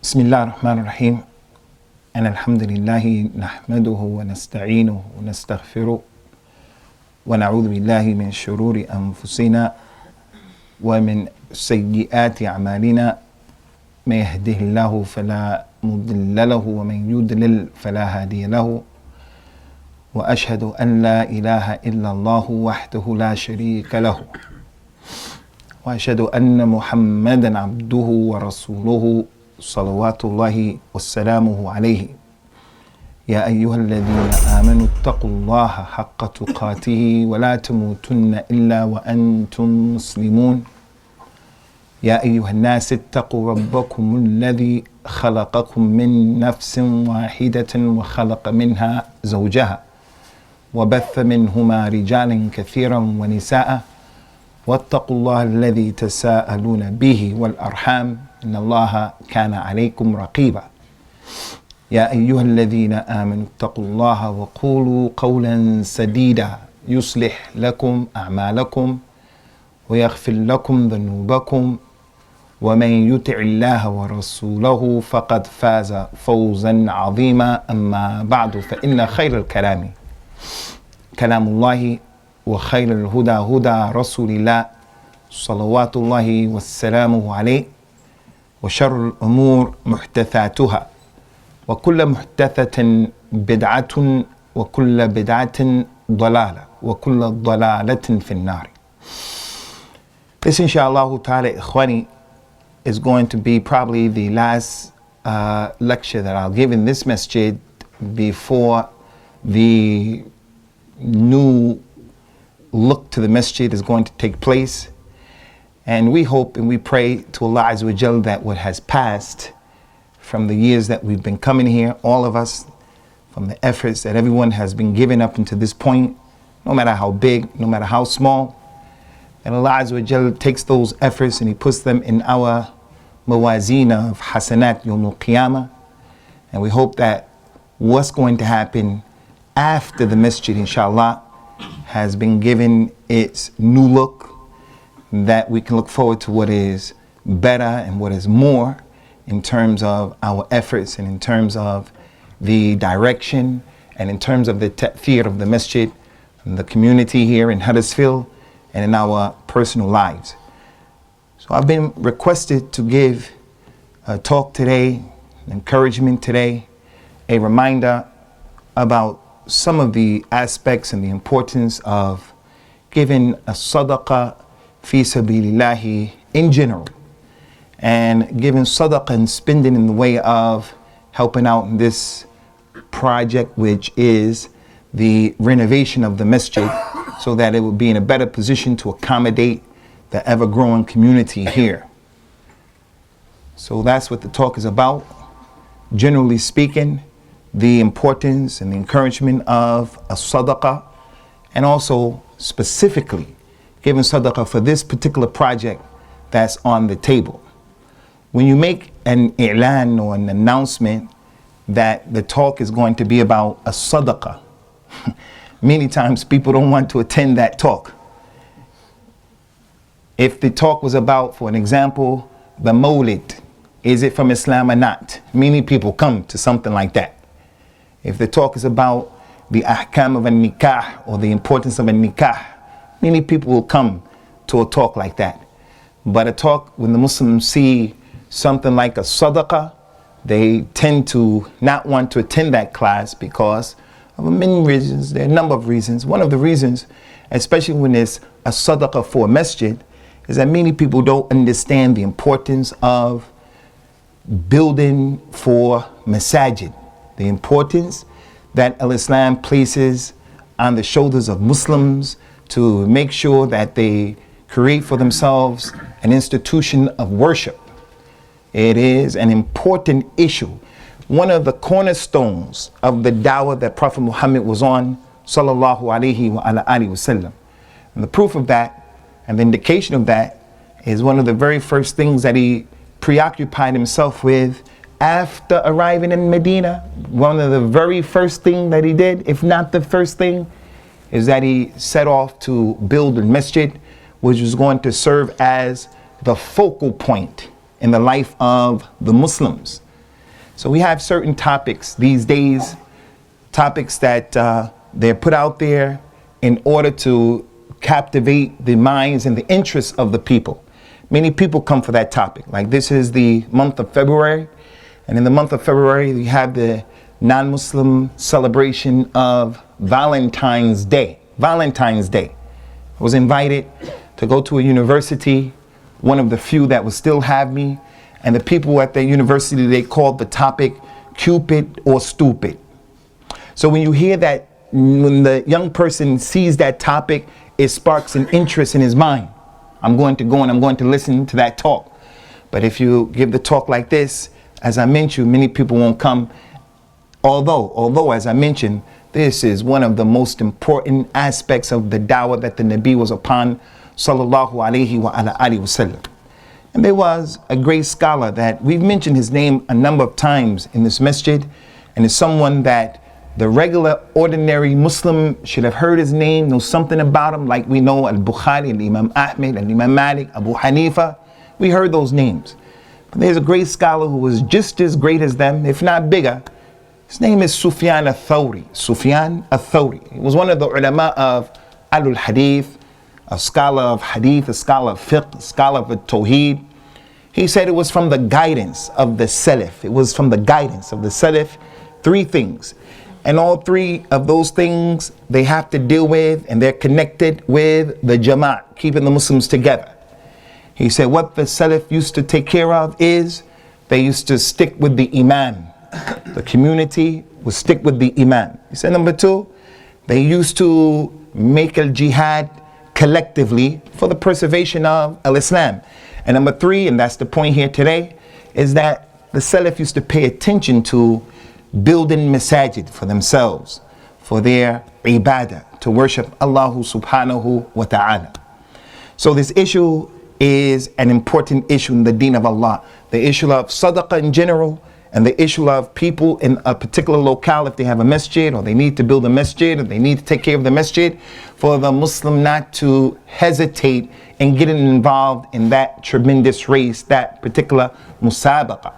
بسم الله الرحمن الرحيم أن الحمد لله نحمده ونستعينه ونستغفره ونعوذ بالله من شرور أنفسنا ومن سيئات أعمالنا من يهده الله فلا مضل له ومن يضلل فلا هادي له وأشهد أن لا إله إلا الله وحده لا شريك له وأشهد أن محمدا عبده ورسوله صلوات الله وسلامه عليه يا أيها الذين آمنوا اتقوا الله حق تقاته ولا تموتن إلا وأنتم مسلمون يا أيها الناس اتقوا ربكم الذي خلقكم من نفس واحدة وخلق منها زوجها وبث منهما رجالا كثيرا ونساء واتقوا الله الذي تساءلون به والأرحام إن الله كان عليكم رقيبا يا أيها الذين آمنوا اتقوا الله وقولوا قولا سديدا يصلح لكم أعمالكم ويغفر لكم ذنوبكم ومن يطع الله ورسوله فقد فاز فوزا عظيما أما بعد فإن خير الكلام كلام الله وخير الهدى هدى رسول الله صلوات الله وسلامه عليه وشر الأمور محدثاتها وكل محدثة بدعة وكل بدعة ضلالة وكل ضلالة في النار. This Insha'Allah ta'ala ikhwani is going to be probably the last lecture that I'll give in this masjid before the new look to the masjid is going to take place. And we hope and we pray to Allah Azza wa Jal that what has passed from the years that we've been coming here, all of us, from the efforts that everyone has been giving up until this point, no matter how big, no matter how small, and Allah Azza wa Jal takes those efforts and He puts them in our mawazeen of hasanat yawm al-qiyamah. And we hope that what's going to happen after the masjid, Insha'Allah, has been given its new look, that we can look forward to what is better and what is more in terms of our efforts and in terms of the direction and in terms of the ta'thir of the masjid and the community here in Huddersfield and in our personal lives. So I've been requested to give a talk today, an encouragement today, a reminder about some of the aspects and the importance of giving a sadaqah fi sabilillahi in general, and giving sadaqah and spending in the way of helping out in this project, which is the renovation of the masjid, so that it will be in a better position to accommodate the ever-growing community here. So that's what the talk is about. Generally speaking, the importance and the encouragement of a sadaqah, and also specifically giving sadaqah for this particular project that's on the table. When you make an i'lan or an announcement that the talk is going to be about a sadaqah, many times people don't want to attend that talk. If the talk was about, for an example, the Mawlid, is it from Islam or not? Many people come to something like that. If the talk is about the ahkam of a nikah or the importance of a nikah, many people will come to a talk like that. But a talk, when the Muslims see something like a sadaqah, they tend to not want to attend that class because of many reasons. There are a number of reasons. One of the reasons, especially when it's a sadaqah for a masjid, is that many people don't understand the importance of building for masajid, the importance that Al-Islam places on the shoulders of Muslims to make sure that they create for themselves an institution of worship. It is an important issue. One of the cornerstones of the Dawah that Prophet Muhammad was on, sallallahu alaihi wa ala alihi wasallam. And the proof of that and the indication of that is one of the very first things that he preoccupied himself with after arriving in Medina. One of the very first things that he did, if not the first thing, is that he set off to build a masjid, which was going to serve as the focal point in the life of the Muslims. So we have certain topics these days, topics that they're put out there in order to captivate the minds and the interests of the people. Many people come for that topic. Like this is the month of February, and in the month of February we have the non-Muslim celebration of Valentine's Day. Valentine's Day. I was invited to go to a university, one of the few that would still have me, and the people at the university, they called the topic Cupid or Stupid. So when you hear that, when the young person sees that topic, it sparks an interest in his mind. I'm going to go and I'm going to listen to that talk. But if you give the talk like this, as I mentioned, many people won't come. Although as I mentioned, this is one of the most important aspects of the dawah that the Nabi was upon, sallallahu alayhi wa ala alihi wasallam. And there was a great scholar that we've mentioned his name a number of times in this masjid, and it's someone that the regular ordinary Muslim should have heard his name, know something about him, like we know Al-Bukhari, Al-Imam Ahmad, Al-Imam Malik, Abu Hanifa. We heard those names. But there's a great scholar who was just as great as them, if not bigger. His name is Sufyan Al-Thawri. Sufyan Al-Thawri. He was one of the ulama of Al-Hadith, a scholar of Hadith, a scholar of Fiqh, a scholar of Tawheed. He said it was from the guidance of the Salaf. It was from the guidance of the Salaf. Three things. And all three of those things they have to deal with, and they're connected with the Jama'at, keeping the Muslims together. He said what the Salaf used to take care of is they used to stick with the Imam. The community would stick with the Imam. He said number two, they used to make al-jihad collectively for the preservation of al-Islam. And number three, and that's the point here today, is that the Salaf used to pay attention to building masajid for themselves, for their ibadah, to worship Allah subhanahu wa ta'ala. So this issue is an important issue in the deen of Allah. The issue of sadaqah in general, and the issue of people in a particular locale, if they have a masjid or they need to build a masjid or they need to take care of the masjid, for the Muslim not to hesitate in getting involved in that tremendous race, that particular musabaqa.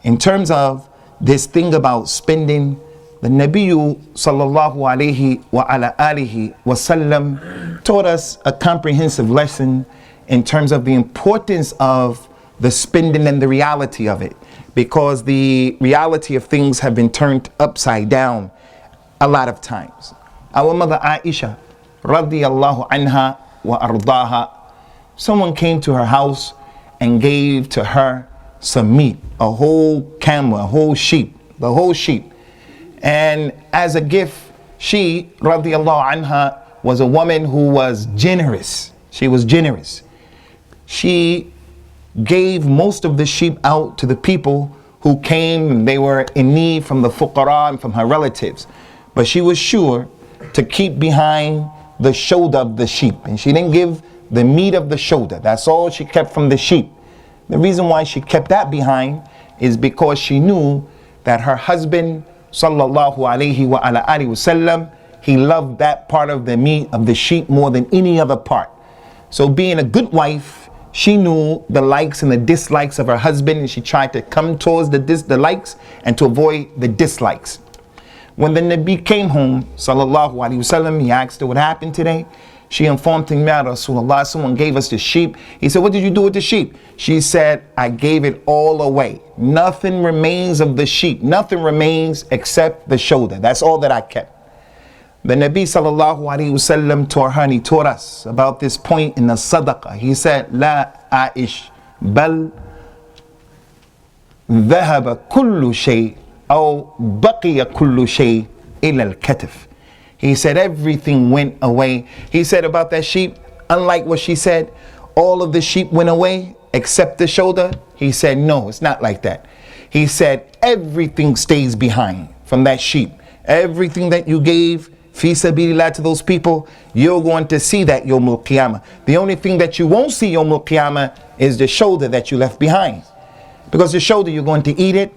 In terms of this thing about spending, the Nabi sallallahu alayhi wa ala alihi wasallam taught us a comprehensive lesson in terms of the importance of the spending and the reality of it, because the reality of things have been turned upside down a lot of times. Our mother Aisha radiyallahu anha wa ardaha, someone came to her house and gave to her some meat, a whole camel, a whole sheep, the whole sheep. And as a gift, she radiyallahu anha was a woman who was generous. She was generous. She gave most of the sheep out to the people who came and they were in need, from the fuqara and from her relatives. But she was sure to keep behind the shoulder of the sheep, and she didn't give the meat of the shoulder. That's all she kept from the sheep. The reason why she kept that behind is because she knew that her husband sallallahu alayhi wa ala alihi wasallam, he loved that part of the meat of the sheep more than any other part. So being a good wife, she knew the likes and the dislikes of her husband, and she tried to come towards the likes and to avoid the dislikes. When the Nabi came home, sallallahu alaihi wasallam, he asked her what happened today. She informed him, Ya Rasulullah, someone gave us the sheep. He said, what did you do with the sheep? She said, I gave it all away. Nothing remains of the sheep. Nothing remains except the shoulder. That's all that I kept. The Nabi sallallahu alaihi wasallam taught her, and he taught us about this point in the sadaqah. He said, La aish bal dhahaba kullu shay aw baqiya kullu shay ila al-katif. He said everything went away. He said about that sheep, unlike what she said, all of the sheep went away except the shoulder. He said, no, it's not like that. He said everything stays behind from that sheep. Everything that you gave fi sabilillah to those people, you're going to see that Yawmul Qiyamah. The only thing that you won't see Yawmul Qiyamah is the shoulder that you left behind. Because the shoulder, you're going to eat it,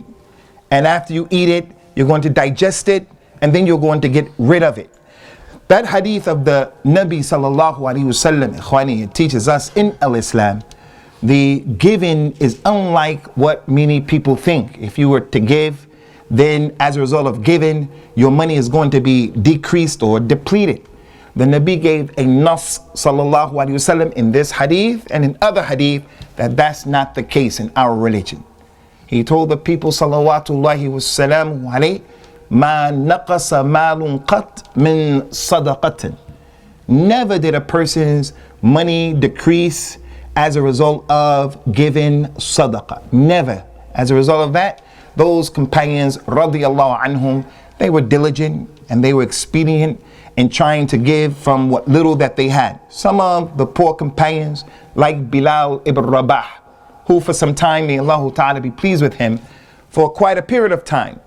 and after you eat it, you're going to digest it, and then you're going to get rid of it. That hadith of the Nabi sallallahu alaihi wasallam, ikhwani, it teaches us in al-Islam the giving is unlike what many people think. If you were to give, then as a result of giving, your money is going to be decreased or depleted. The Nabi gave a nas, sallallahu alaihi wasallam, in this hadith and in other hadith that that's not the case in our religion. He told the people, salawatullahi wassalamu alayhi, ma naqasa malun qat min sadaqatin. Never did a person's money decrease as a result of giving sadaqah. Never. As a result of that, those companions, radiyallahu anhum, they were diligent and they were expedient in trying to give from what little that they had. Some of the poor companions, like Bilal ibn Rabah, who for some time, may Allah Ta'ala be pleased with him, for quite a period of time.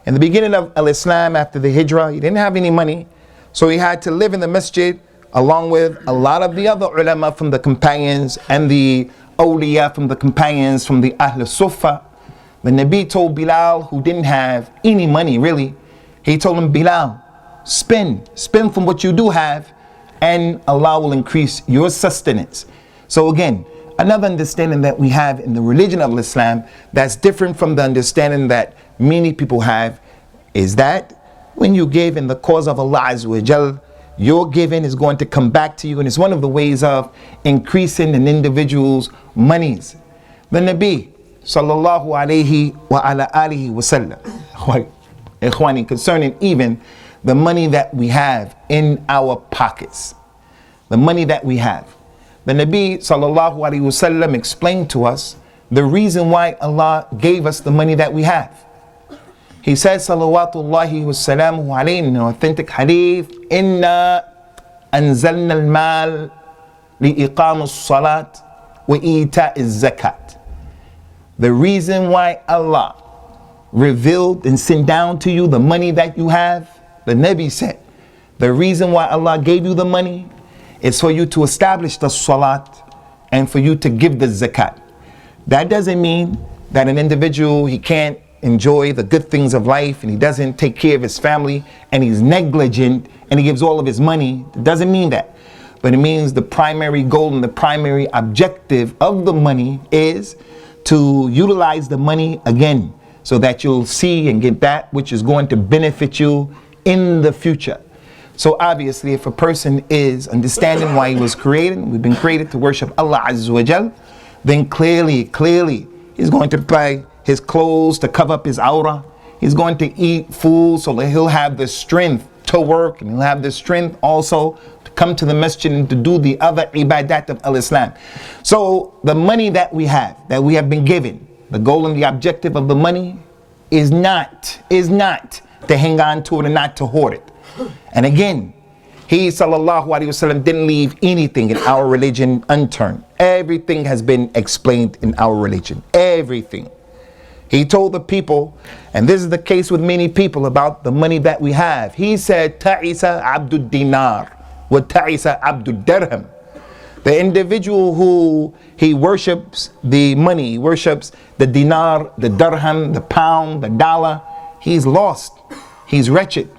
In the beginning of Al-Islam, after the Hijrah, he didn't have any money, so he had to live in the masjid along with a lot of the other ulama from the companions and the awliya from the companions from the Ahl Sufa. The Nabi told Bilal, who didn't have any money really, he told him, Bilal, spend from what you do have, and Allah will increase your sustenance. So again, another understanding that we have in the religion of Islam that's different from the understanding that many people have is that when you give in the cause of Allah Azza wa Jal, your giving is going to come back to you, and it's one of the ways of increasing an individual's monies. The Nabi sallallahu alayhi wa ala alihi wa sallam, ikhwani, concerning even the money that we have in our pockets, the money that we have, the Nabi sallallahu alayhi wa sallam explained to us the reason why Allah gave us the money that we have. He says, salawatullahi wa salamu alayhi, in an authentic hadith, inna anzalna al-mal li-iqam as-salat wa ita az-zakat. The reason why Allah revealed and sent down to you the money that you have, the Nabi said, the reason why Allah gave you the money is for you to establish the salat and for you to give the zakat. That doesn't mean that an individual, he can't enjoy the good things of life and he doesn't take care of his family and he's negligent and he gives all of his money. It doesn't mean that. But it means the primary goal and the primary objective of the money is to utilize the money again so that you'll see and get that which is going to benefit you in the future. So obviously, if a person is understanding why he was created, we've been created to worship Allah Azza wa Jal, then clearly he's going to buy his clothes to cover up his aura. He's going to eat food so that he'll have the strength to work, and he'll have the strength also to come to the masjid and to do the other ibadat of al-Islam. So the money that we have been given, the goal and the objective of the money is not to hang on to it and not to hoard it. And again, he sallallahu alaihi wasallam didn't leave anything in our religion unturned. Everything has been explained in our religion. Everything. He told the people, and this is the case with many people about the money that we have. He said, Ta'isa abdul dinar wa ta'isa abdul dirham. The individual who he worships the money, he worships the dinar, the dirham, the pound, the dollar, he's lost. He's wretched.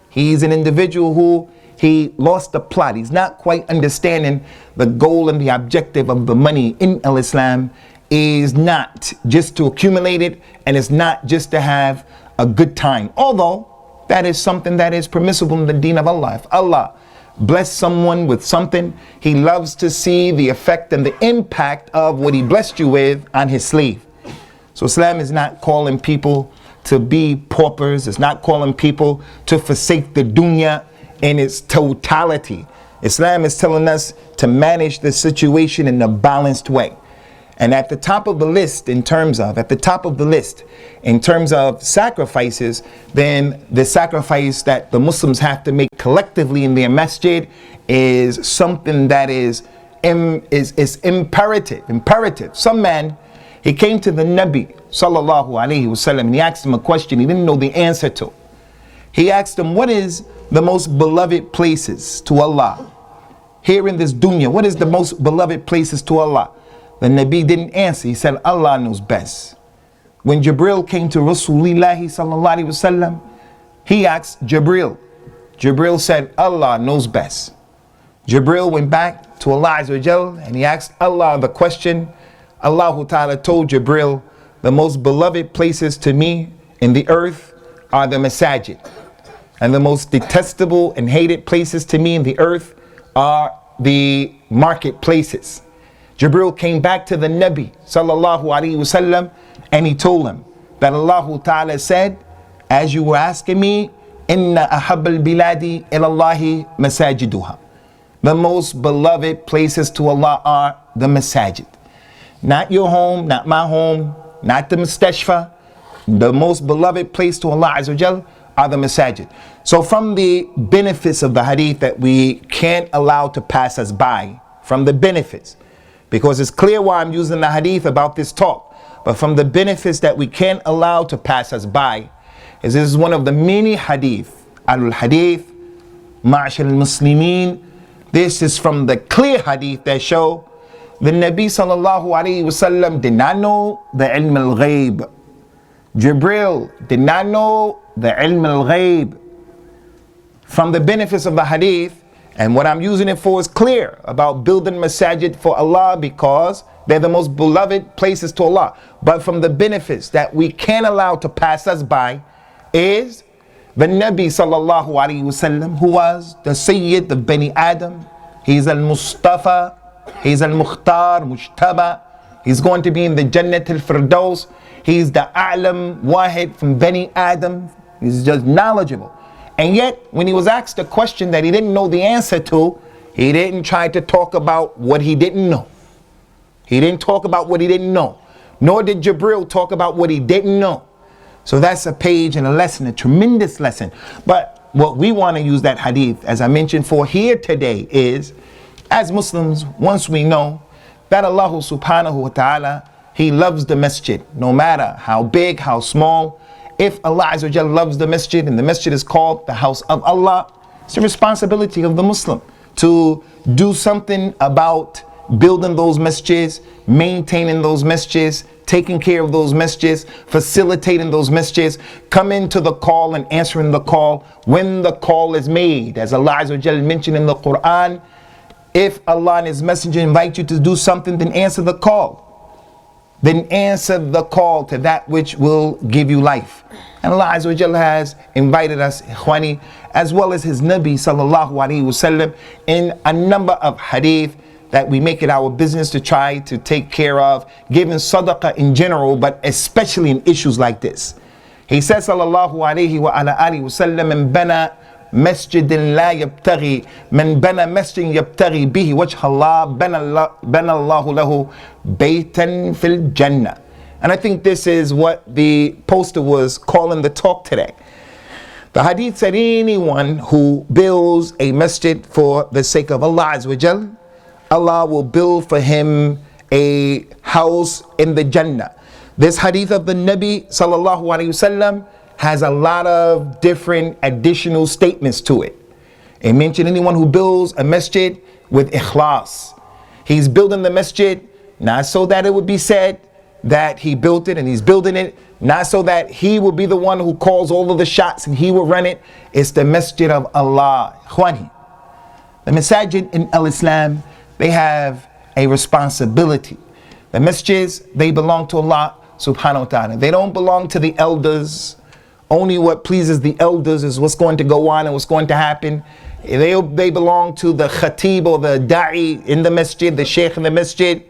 He's an individual who he lost the plot. He's not quite understanding the goal and the objective of the money in Islam is not just to accumulate it, and it's not just to have a good time. Although that is something that is permissible in the deen of Allah. If Allah bless someone with something, he loves to see the effect and the impact of what he blessed you with on his slave. So Islam is not calling people to be paupers. It's not calling people to forsake the dunya in its totality. Islam is telling us to manage the situation in a balanced way. And at the top of the list in terms of sacrifices, then the sacrifice that the Muslims have to make collectively in their masjid is something that is imperative. Some man, he came to the Nabi sallallahu alaihi wasallam and he asked him a question he didn't know the answer to. He asked him, what is the most beloved places to Allah? Here in this dunya, what is the most beloved places to Allah? The Nabi didn't answer. He said, Allah knows best. When Jibril came to Rasulullah sallallahu alaihi wasallam, he asked Jibril. Jibril said, Allah knows best. Jibril went back to Allah Azza wa Jal and he asked Allah the question Allah Ta'ala told Jibril, the most beloved places to me in the earth are the masajid. And the most detestable and hated places to me in the earth are the marketplaces. Jibril came back to the Nabi sallallahu alaihi wasallam and he told him that Allah Ta'ala said, as you were asking me, inna ahabbal biladi ilallahi masajiduha. The most beloved places to Allah are the masajid. Not your home, not my home, not the mustashfa. The most beloved place to Allah Azza wa Jal are the masajid. So from the benefits of the hadith that we can't allow to pass us by, from the benefits, because it's clear why I'm using the hadith about this talk, but from the benefits that we can't allow to pass us by, is this is one of the many hadith, al-hadith, ma'ashar al-muslimin. This is from the clear hadith that show the Nabi sallallahu alayhi wasallam did not know the ilm al-ghayb. Jibril did not know the ilm al-ghayb. From the benefits of the hadith, and what I'm using it for is clear about building masajid for Allah because they're the most beloved places to Allah. But from the benefits that we can't allow to pass us by is the Nabi sallallahu alayhi wasallam, who was the Sayyid of Bani Adam. He's al-Mustafa, he's al-Mukhtar, Mujtaba. He's going to be in the Jannat al-Firdaus. He's the A'lam Wahid from Bani Adam. He's just knowledgeable. And yet, when he was asked a question that he didn't know the answer to, he didn't try to talk about what he didn't know. He didn't talk about what he didn't know. Nor did Jibril talk about what he didn't know. So that's a page and a lesson, a tremendous lesson. But what we want to use that hadith, as I mentioned, for here today is, as Muslims, once we know that Allah subhanahu wa ta'ala, He loves the masjid, no matter how big, how small. If Allah Azza wa Jalla loves the masjid, and the masjid is called the house of Allah, it's the responsibility of the Muslim to do something about building those masjids, maintaining those masjids, taking care of those masjids, facilitating those masjids, coming to the call and answering the call when the call is made. As Allah Azza wa Jalla mentioned in the Quran, if Allah and His Messenger invite you to do something, then answer the call. Then answer the call to that which will give you life. And Allah Azza wa Jalla has invited us, ikhwani, as well as His Nabi sallallahu alaihi wasallam, in a number of hadith that we make it our business to try to take care of, giving sadaqah in general, but especially in issues like this. He says sallallahu alaihi wa ala alihi wasallam, man bana masjidin la yabtaghi, man bana masjidin yabtaghi bihi wajh Allah, bana Allahu lahu baytan fil jannah. And I think this is what the poster was calling the talk today. The hadith said anyone who builds a masjid for the sake of Allah Azza wa Jal, Allah will build for him a house in the Jannah. This hadith of the Nabi sallallahu alaihi wasallam has a lot of different additional statements to it. It mentioned anyone who builds a masjid with ikhlas. He's building the masjid not so that it would be said that he built it and he's building it, not so that he will be the one who calls all of the shots and he will run it. It's the masjid of Allah. Ikhwani, the masajid in al-Islam, they have a responsibility. The masjids, they belong to Allah subhanahu wa ta'ala. They don't belong to the elders. Only what pleases the elders is what's going to go on and what's going to happen. They belong to the khatib or the da'i in the masjid, the sheikh in the masjid.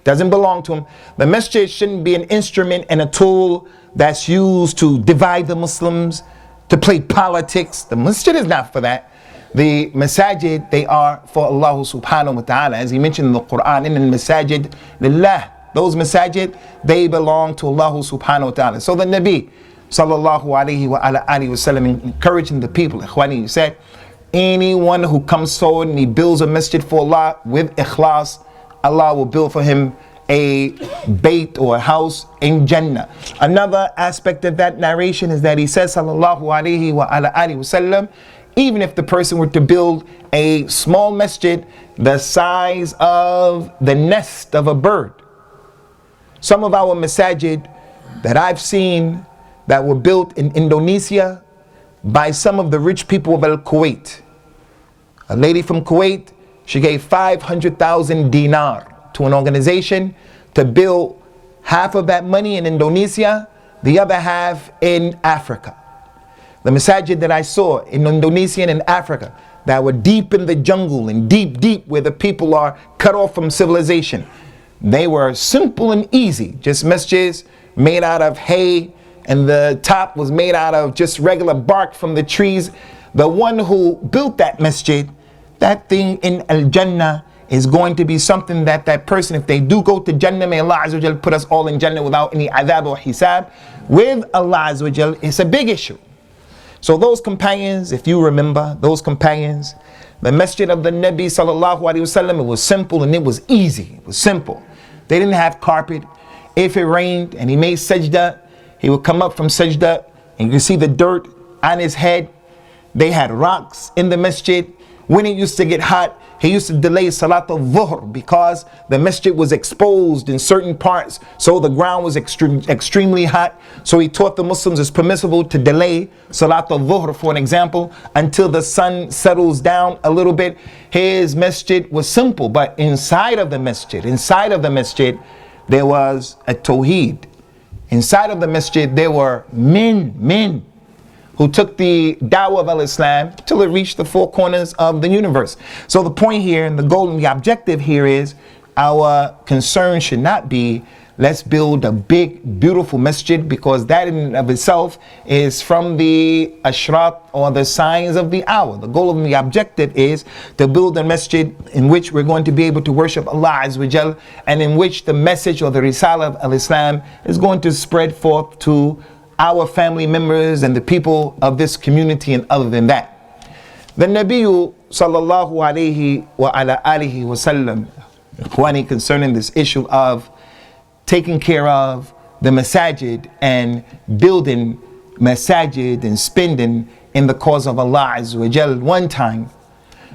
Doesn't belong to him. The masjid shouldn't be an instrument and a tool that's used to divide the Muslims, to play politics. The masjid is not for that. The masajid, they are for Allah subhanahu wa ta'ala. As He mentioned in the Quran, in the masajid lillah. Those masajid, they belong to Allah subhanahu wa ta'ala. So the Nabi sallallahu alayhi wa ala alihi wa sallam, encouraging the people, ikhwani, he said, anyone who comes forward and he builds a masjid for Allah with ikhlas, Allah will build for him a bayt or a house in Jannah. Another aspect of that narration is that he says sallallahu alayhi wa ala alihi wa sallam, even if the person were to build a small masjid the size of the nest of a bird. Some of our masajid that I've seen that were built in Indonesia by some of the rich people of Kuwait. A lady from Kuwait, she gave 500,000 dinar to an organization to build half of that money in Indonesia, the other half in Africa. The masajid that I saw in Indonesia and in Africa that were deep in the jungle and deep where the people are cut off from civilization, they were simple and easy, just masjids made out of hay, and the top was made out of just regular bark from the trees. The one who built that masjid, that thing in Al-Jannah is going to be something that that person, if they do go to Jannah, may Allah Azza wa Jal put us all in Jannah without any adhab or hisab. With Allah Azza wa Jal, it's a big issue. So those companions, if you remember, those companions, the masjid of the Nabi sallallahu alaihi wasallam, it was simple and it was easy. It was simple. They didn't have carpet. If it rained and he made sajda, he would come up from sajda and you can see the dirt on his head. They had rocks in the masjid. When it used to get hot, he used to delay Salat al-Dhuhr because the masjid was exposed in certain parts, so the ground was extremely hot. So he taught the Muslims it's permissible to delay Salat al-Dhuhr, for an example, until the sun settles down a little bit. His masjid was simple, but inside of the masjid, there was a tawheed. Inside of the masjid, there were men who took the Dawah of Al-Islam till it reached the four corners of the universe. So the point here, and the goal and the objective here is, our concern should not be, let's build a big, beautiful masjid, because that in and of itself is from the ashrat, or the signs of the hour. The goal and the objective is to build a masjid in which we're going to be able to worship Allah Azza wa Jal, and in which the message or the risala of Al-Islam is going to spread forth to our family members and the people of this community. And other than that, the Nabi sallallahu alayhi wa ala alihi wa sallam, concerning this issue of taking care of the masajid and building masajid and spending in the cause of Allah Azza wa Jal, one time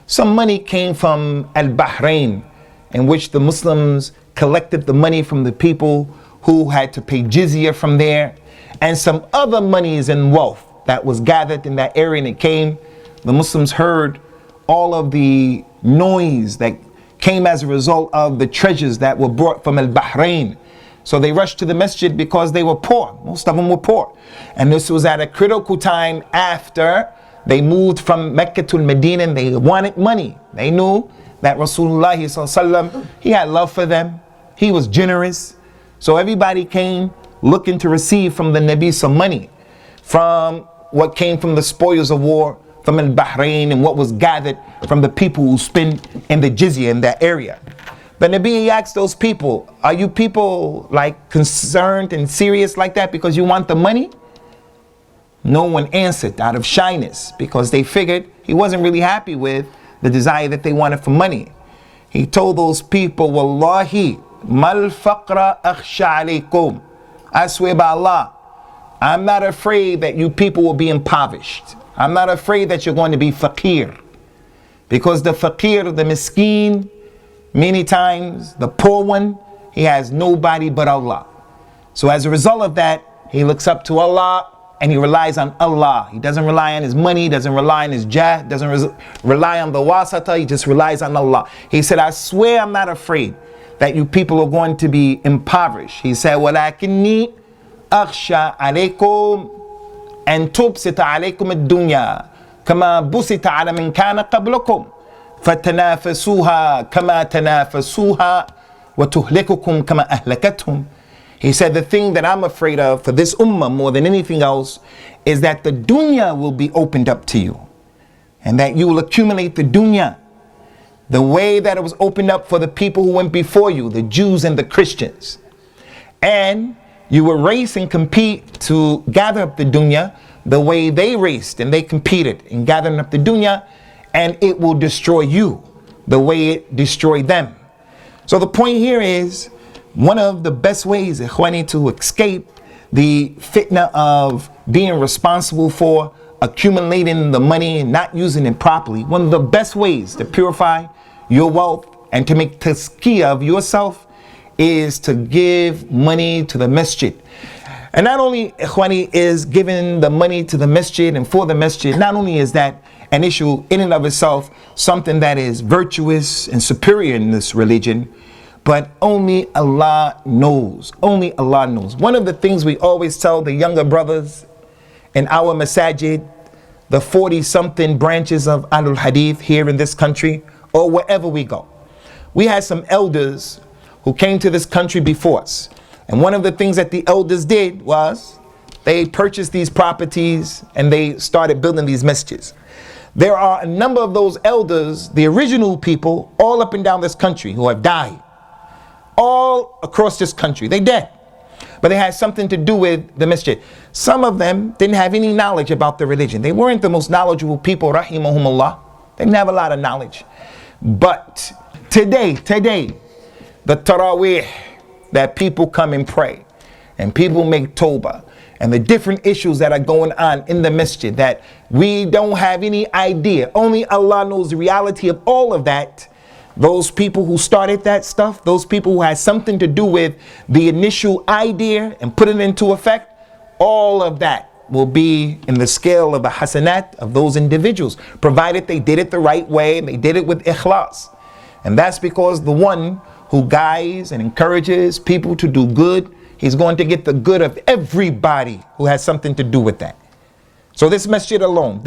some money came from Al-Bahrain, in which the Muslims collected the money from the people who had to pay jizya from there, and some other monies and wealth that was gathered in that area. And it came, the Muslims heard all of the noise that came as a result of the treasures that were brought from Al-Bahrain. So they rushed to the masjid because they were poor. Most of them were poor. And this was at a critical time after they moved from Mecca to Medina, and they wanted money. They knew that Rasulullah sallallahu alaihi wasallam, he had love for them. He was generous. So everybody came looking to receive from the Nabi some money from what came from the spoils of war from Al-Bahrain and what was gathered from the people who spent in the jizya in that area. The Nabi asked those people, are you people like concerned and serious like that because you want the money? No one answered out of shyness, because they figured he wasn't really happy with the desire that they wanted for money. He told those people, Wallahi, mal faqra akhsha alaykum. I swear by Allah, I'm not afraid that you people will be impoverished. I'm not afraid that you're going to be faqir. Because the faqir, the miskeen, many times, the poor one, he has nobody but Allah. So as a result of that, he looks up to Allah and he relies on Allah. He doesn't rely on his money, doesn't rely on his jah, doesn't rely on the wasata, he just relies on Allah. He said, I swear I'm not afraid that you people are going to be impoverished. He said, وَلَكِنِّي أَخْشَى عَلَيْكُمْ أَن تُبْسِطَ عَلَيْكُمُ الدُّنْيَا كَمَا بُسِطَ عَلَى مَنْ كَانَ قَبْلَكُمْ فَتَنَافَسُوهَا كَمَا تَنَافَسُوهَا وَتُهْلِكُكُمْ كَمَا أَهْلَكَتْهُمْ. He said, the thing that I'm afraid of for this ummah more than anything else is that the dunya will be opened up to you, and that you will accumulate the dunya the way that it was opened up for the people who went before you, the Jews and the Christians. And you will race and compete to gather up the dunya the way they raced and they competed in gathering up the dunya, and it will destroy you the way it destroyed them. So the point here is, one of the best ways, ikhwani, to escape the fitna of being responsible for accumulating the money and not using it properly, one of the best ways to purify your wealth and to make tazkiyah of yourself is to give money to the masjid. And not only, ikhwani, is giving the money to the masjid and for the masjid, not only is that an issue in and of itself, something that is virtuous and superior in this religion, But only Allah knows. Only Allah knows. One of the things we always tell the younger brothers in our masajid, the 40-something branches of Ahlul Hadith here in this country or wherever we go. We had some elders who came to this country before us. And one of the things that the elders did was they purchased these properties and they started building these masjids. There are a number of those elders, the original people, all up and down this country who have died. All across this country. They dead. But they had something to do with the masjid. Some of them didn't have any knowledge about the religion. They weren't the most knowledgeable people, rahimahumullah. They didn't have a lot of knowledge. But today, the Taraweeh, that people come and pray, and people make tawbah, and the different issues that are going on in the masjid that we don't have any idea. Only Allah knows the reality of all of that. Those people who started that stuff, those people who had something to do with the initial idea and put it into effect, all of that will be in the scale of the hasanat of those individuals, provided they did it the right way and they did it with ikhlas. And that's because the one who guides and encourages people to do good, he's going to get the good of everybody who has something to do with that. So this masjid alone,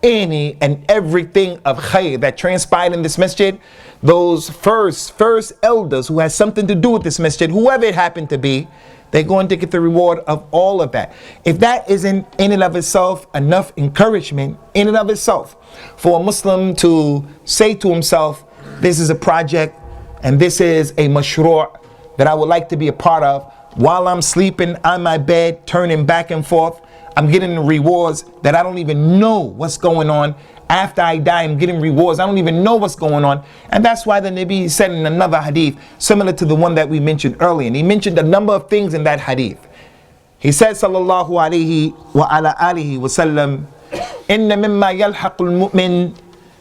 any and everything of khayr that transpired in this masjid, those first elders who had something to do with this masjid, whoever it happened to be, they're going to get the reward of all of that. If that isn't in and of itself enough encouragement, in and of itself, for a Muslim to say to himself, this is a project and this is a mashru' that I would like to be a part of, while I'm sleeping on my bed, turning back and forth, I'm getting the rewards that I don't even know what's going on. After I die, I'm getting rewards. I don't even know what's going on. And that's why the Nabi said in another hadith, similar to the one that we mentioned earlier. And he mentioned a number of things in that hadith. He said, sallallahu alayhi wa ala alihi wa sallam, inna mimma yalhaqul mu'min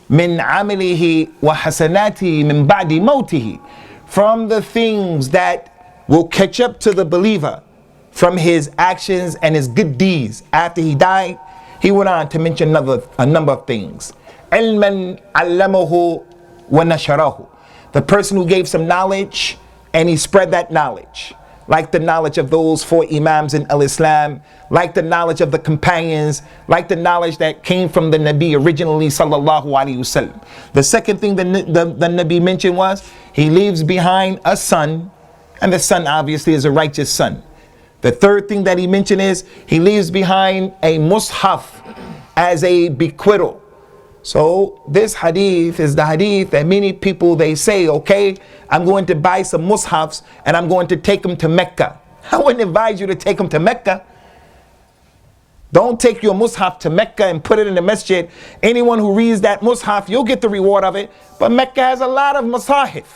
min amilihi wa hasanatihi min ba'di mawtihi. From the things that will catch up to the believer from his actions and his good deeds after he died, he went on to mention a number of things. Ilman allamahu wa nasharahu. The person who gave some knowledge and he spread that knowledge, like the knowledge of those 4 imams in Al-Islam, like the knowledge of the companions, like the knowledge that came from the Nabi originally, sallallahu alaihi wasallam. The second thing the Nabi mentioned was he leaves behind a son, and the son obviously is a righteous son. The third thing that he mentioned is he leaves behind a mushaf as a bequeathal. So this hadith is the hadith that many people, they say, okay, I'm going to buy some mushafs and I'm going to take them to Mecca. I wouldn't advise you to take them to Mecca. Don't take your mushaf to Mecca and put it in the masjid. Anyone who reads that mushaf, you'll get the reward of it. But Mecca has a lot of masahif.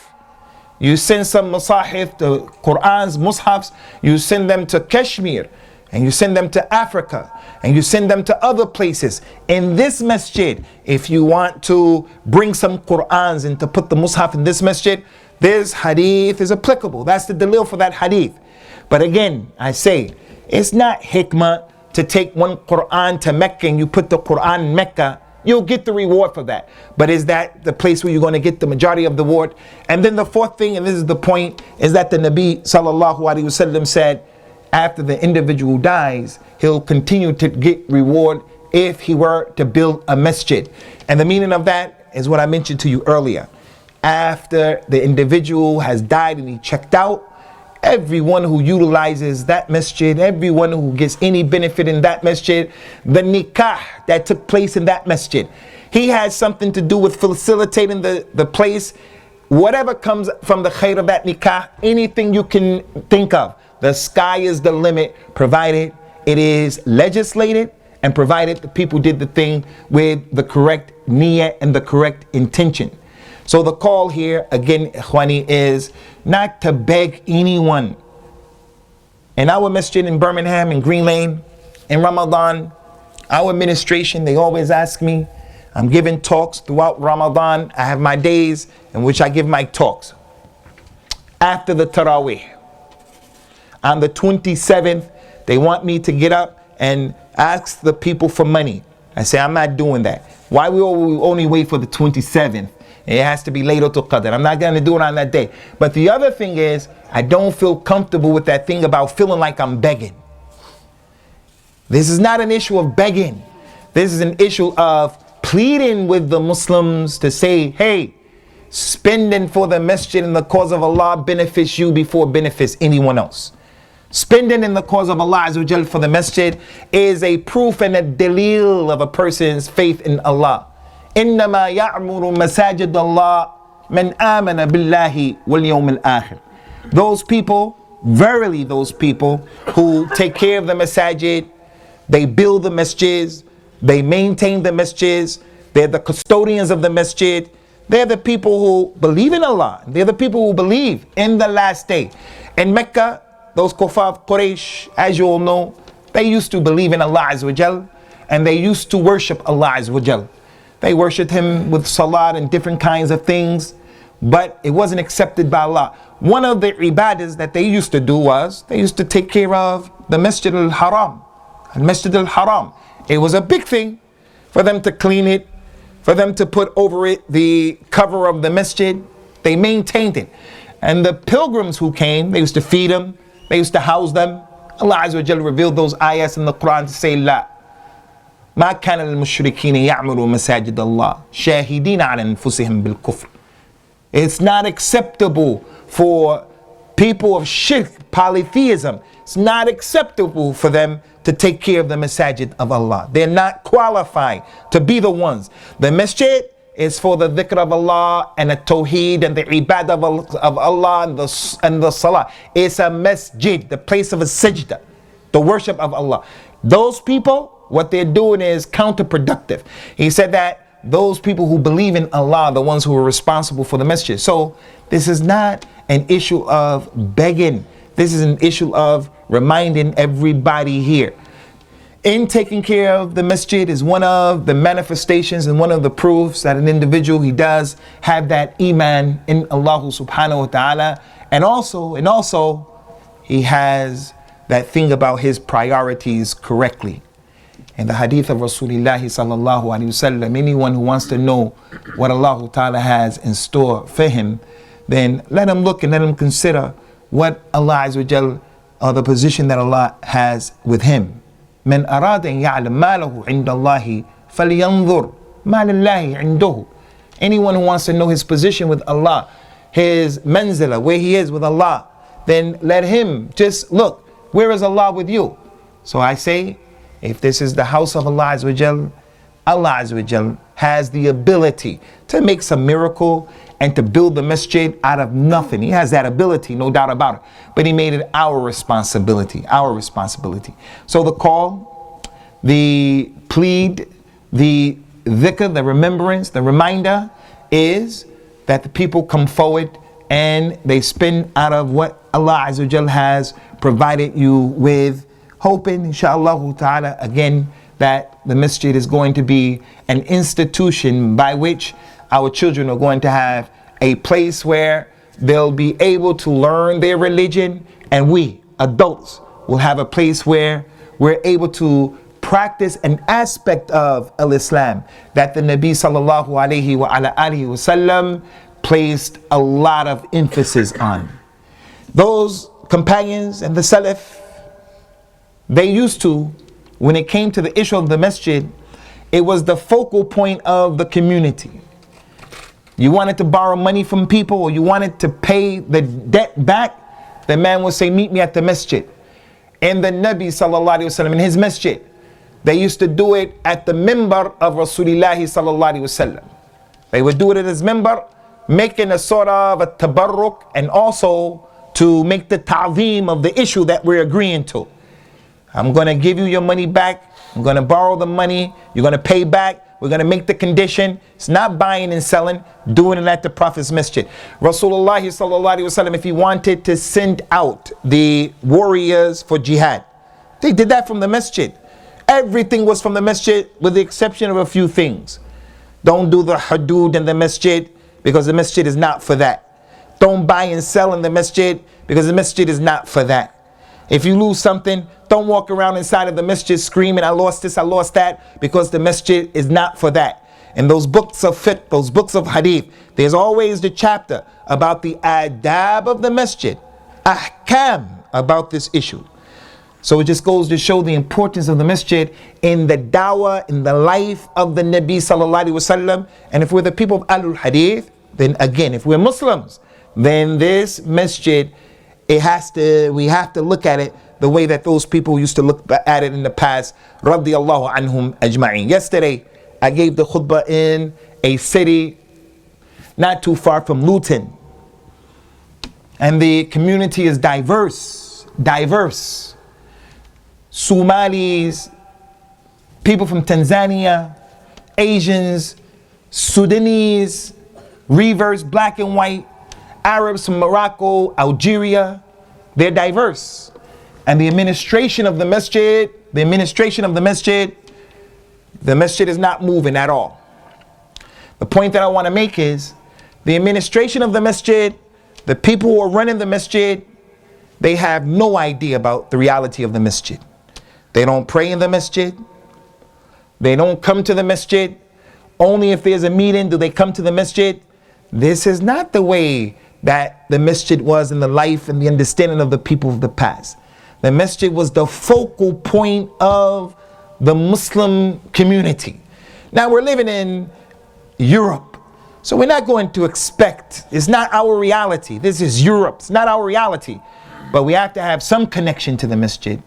You send some masahif, the Qur'an's mushafs, you send them to Kashmir, and you send them to Africa, and you send them to other places. In this masjid, if you want to bring some Qur'ans and to put the mushaf in this masjid, this hadith is applicable. That's the dalil for that hadith. But again, I say, it's not hikmah to take one Qur'an to Mecca and you put the Qur'an in Mecca. You'll get the reward for that. But is that the place where you're going to get the majority of the reward? And then the fourth thing, and this is the point, is that the Nabi sallallahu alaihi wasallam said, after the individual dies, he'll continue to get reward if he were to build a masjid. And the meaning of that is what I mentioned to you earlier. After the individual has died and he checked out, everyone who utilizes that masjid, everyone who gets any benefit in that masjid, the nikah that took place in that masjid, he has something to do with facilitating the place. Whatever comes from the khair of that nikah, anything you can think of, the sky is the limit, provided it is legislated and provided the people did the thing with the correct niyyah and the correct intention. So the call here, again, ikhwani, is not to beg anyone. In our masjid in Birmingham, in Green Lane, in Ramadan, our administration, they always ask me, I'm giving talks throughout Ramadan. I have my days in which I give my talks. After the Taraweeh, on the 27th, they want me to get up and ask the people for money. I say, I'm not doing that. Why we only wait for the 27th? It has to be Laylatul Qadr. I'm not going to do it on that day. But the other thing is, I don't feel comfortable with that thing about feeling like I'm begging. This is not an issue of begging. This is an issue of pleading with the Muslims to say, hey, spending for the masjid in the cause of Allah benefits you before it benefits anyone else. Spending in the cause of Allah Azza wa Jal for the masjid is a proof and a dalil of a person's faith in Allah. إِنَّمَا يَعْمُرُ مَسَاجِدَ اللَّهِ مَنْ آمَنَ بِاللَّهِ وَالْيَوْمِ الْآخِرِ. Those people, verily those people who take care of the masajid, they build the masjids, they maintain the masjids, they're the custodians of the masjid, they're the people who believe in Allah, they're the people who believe in the last day. In Mecca, those kuffar Quraysh, as you all know, they used to believe in Allah Azza wa Jal, and they used to worship Allah Azza wa Jal. They worshipped him with salat and different kinds of things, but it wasn't accepted by Allah. One of the ibadahs that they used to do was, they used to take care of the Masjid Al-Haram. Masjid Al-Haram. It was a big thing for them to clean it, for them to put over it the cover of the masjid. They maintained it. And the pilgrims who came, they used to feed them, they used to house them. Allah Azza wa Jalla revealed those ayahs in the Quran to say, La. ما كان للمشركين يعمروا مساجد الله شاهدين على أنفسهم بالكفر. It's not acceptable for people of shirk, polytheism. It's not acceptable for them to take care of the masajid of Allah. They're not qualified to be the ones. The masjid is for the dhikr of Allah and the tawheed and the ibadah of Allah and the salah. It's a masjid, the place of a sajda, the worship of Allah. Those people, what they're doing is counterproductive. He said that those people who believe in Allah are the ones who are responsible for the masjid. So this is not an issue of begging. This is an issue of reminding everybody here. In taking care of the masjid is one of the manifestations and one of the proofs that an individual, he does have that iman in Allah subhanahu wa ta'ala. And also he has that thing about his priorities correctly. In the hadith of Rasulullah sallallahu alaihi wasallam, anyone who wants to know what Allah ta'ala has in store for him, then let him look and let him consider what Allah Azza wa Jal, or the position that Allah has with him. من أراد أن يعلم ما له عند الله فلينظر ما لله عنده. Anyone who wants to know his position with Allah, his manzila, where he is with Allah, then let him just look, where is Allah with you? So I say, if this is the house of Allah Azza wa Jal, Allah Azza wa Jal has the ability to make some miracle and to build the masjid out of nothing. He has that ability, no doubt about it. But he made it our responsibility, So the call, the plead, the dhikr, the remembrance, the reminder is that the people come forward and they spend out of what Allah Azza wa Jal has provided you with, hoping, Insha'Allah ta'ala, again, that the masjid is going to be an institution by which our children are going to have a place where they'll be able to learn their religion, and we, adults, will have a place where we're able to practice an aspect of Al-Islam that the Nabi sallallahu alayhi wa ala alihi wa sallam placed a lot of emphasis on. Those companions and the Salaf, they used to, when it came to the issue of the masjid, it was the focal point of the community. You wanted to borrow money from people, or you wanted to pay the debt back, the man would say, meet me at the masjid. And the Nabi sallallahu alayhi wa sallam, in his masjid, they used to do it at the mimbar of Rasulullah sallallahu alayhi wa sallam. They would do it at his mimbar, making a sort of a tabarruk, and also to make the ta'zeem of the issue that we're agreeing to. I'm going to give you your money back. I'm going to borrow the money. You're going to pay back. We're going to make the condition. It's not buying and selling, doing it at the Prophet's masjid. Rasulullah sallallahu alaihi wasallam, if he wanted to send out the warriors for jihad, they did that from the masjid. Everything was from the masjid with the exception of a few things. Don't do the hudud in the masjid because the masjid is not for that. Don't buy and sell in the masjid because the masjid is not for that. If you lose something, don't walk around inside of the masjid screaming, I lost this, I lost that, because the masjid is not for that. in those books of fiqh, those books of hadith, there's always the chapter about the adab of the masjid, ahkam about this issue. So it just goes to show the importance of the masjid in the dawah, in the life of the Nabi sallallahu alaihi wasallam. And if we're the people of Ahlul Hadith, then again, if we're Muslims, then this masjid, we have to look at it the way that those people used to look at it in the past. Radiyallahu anhum ajma'in. Yesterday, I gave the khutbah in a city not too far from Luton. And the community is diverse. Somalis, people from Tanzania, Asians, Sudanese, reverse, black and white, Arabs from Morocco, Algeria, they're diverse. And the administration of the masjid is not moving at all. The point that I want to make is, the administration of the masjid, the people who are running the masjid, they have no idea about the reality of the masjid. They don't pray in the masjid. They don't come to the masjid. Only if there's a meeting do they come to the masjid. This is not the way that the masjid was in the life and the understanding of the people of the past. The masjid was the focal point of the Muslim community. Now we're living in Europe, so we're not going to expect, it's not our reality. This is Europe, it's not our reality. But we have to have some connection to the masjid.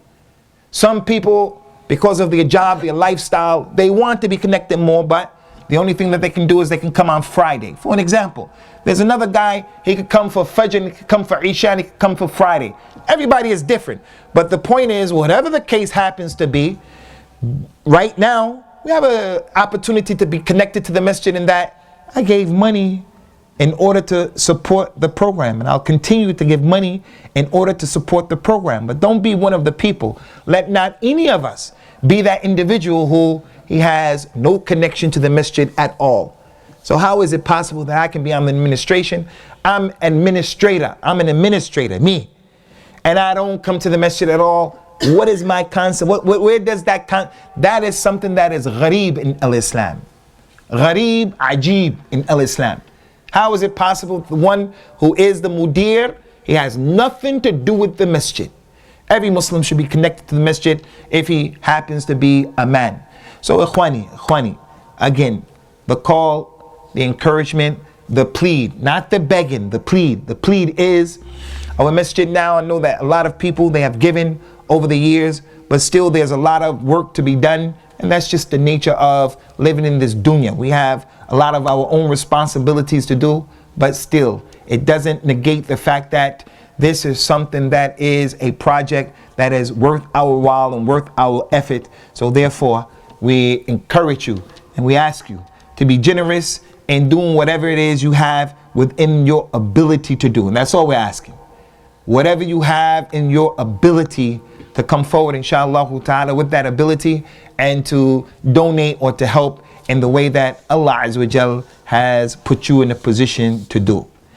Some people, because of their job, their lifestyle, they want to be connected more, but the only thing that they can do is they can come on Friday. For an example, there's another guy, he could come for Fajr, and he could come for Isha, and he could come for Friday. Everybody is different. But the point is, whatever the case happens to be, right now, we have an opportunity to be connected to the masjid in that I gave money in order to support the program, and I'll continue to give money in order to support the program. But don't be one of the people. Let not any of us be that individual who he has no connection to the masjid at all. So how is it possible that I can be on the administration? I'm an administrator, me, and I don't come to the masjid at all. What is my concept? Where does that that is something that is gharib in al-Islam. Gharib, ajib in al-Islam. How is it possible? The one who is the mudir, he has nothing to do with the masjid. Every Muslim should be connected to the masjid if he happens to be a man. So ikhwani, again, the call, the encouragement, the plead, not the begging, the plead. The plead is, our masjid now, I know that a lot of people, they have given over the years, but still there's a lot of work to be done. And that's just the nature of living in this dunya. We have a lot of our own responsibilities to do, but still, it doesn't negate the fact that this is something that is a project that is worth our while and worth our effort. So therefore, we encourage you and we ask you to be generous in doing whatever it is you have within your ability to do. And that's all we're asking. Whatever you have in your ability to come forward, Insha'Allah ta'ala, with that ability, and to donate or to help in the way that Allah Azza wa Jal has put you in a position to do.